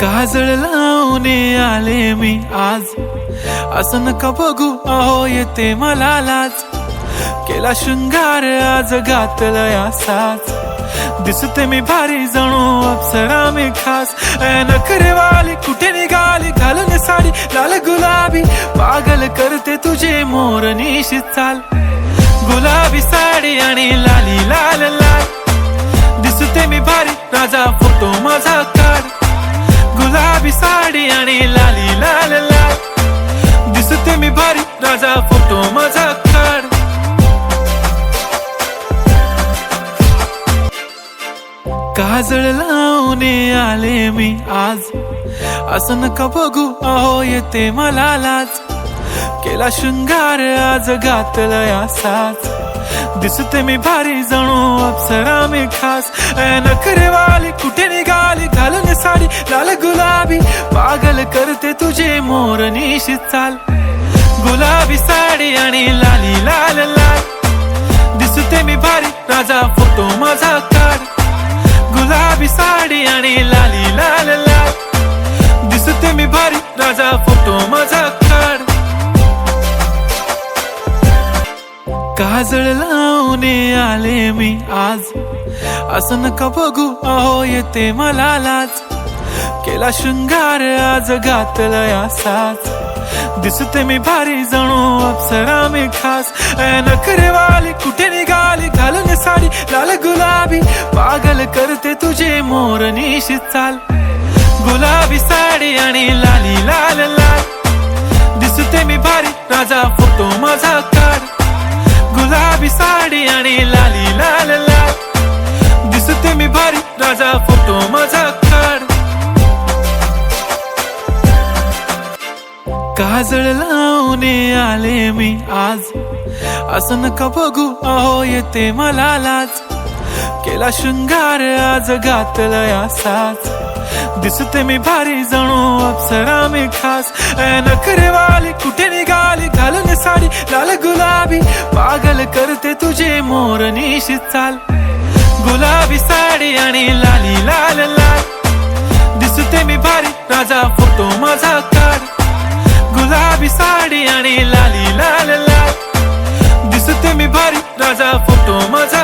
काजळ लावून आले मी आज, असं नका बघू अहो येते मला लाज. केला शृंगार आज घातलाय असाच, दिसते मी भारी जणू अप्सरा मी खास. नखरेवाली कुठे निघाली घालून साडी लाल गुलाबी, पागल करते तुझे मोरनीशी चाल. गुलाबी साडी आणि लाली लाल लाल, दिसते मी भारी राजा फोटो माझा काढ. गुलाबी साडी आणि लाली लाल लाल, दिसते मी भारी राजा फोटो माझा काढ. काजळ लावून आले मी आज, असं नका बघू अहो येते मला लाज. केला शृंगार आज घातलाय असाच, दिसते मी भारी जणू अप्सरा मी खास. नखरेवाली कुठे निघाली घालून साडी लाल गुलाबी, पागल करते तुझे मोरनीशी चाल. गुलाबी साडी आणि लाली लाल लाल, दिसते मी भारी राजा फोटो माझा काढ. गुलाबी साडी आणि लाली लाल लाल, दिसते मी भारी राजा फोटो माझा काढ. काजळ लावून आले मी आज, असं नका बघू अहो येते मला लाज. केला शृंगार आज घातलाय असाच, दिसते मी भारी जणू अप्सरा मी खास. नखरेवाली कुठे निघाली घालून साडी लाल गुलाबी, पागल करते तुझे मोरनीशी चाल. गुलाबी साडी आणि लाली लाल लाल, दिसते मी भारी राजा फोटो माझा काढ. गुलाबी साडी आणि लाली लाल लाल, दिसते मी भारी राजा फोटो माझा काढ. काजळ लावून आले मी आज, असं नका बघू अहो येते मला लाज. केला शृंगार आज घातलाय असाच, दिसते मी भारी जणू अप्सरा मी खास. नखरेवाली कुठे निघाली घालून साडी लाल गुलाबी, पागल करते तुझे मोरनीशी चाल. गुलाबी साडी आणि लाली लाल लाल, दिसते मी भारी राजा फोटो माझा काढ. गुलाबी साडी आणि लाली लाल लाल, दिसते मी भारी राजा फोटो माझा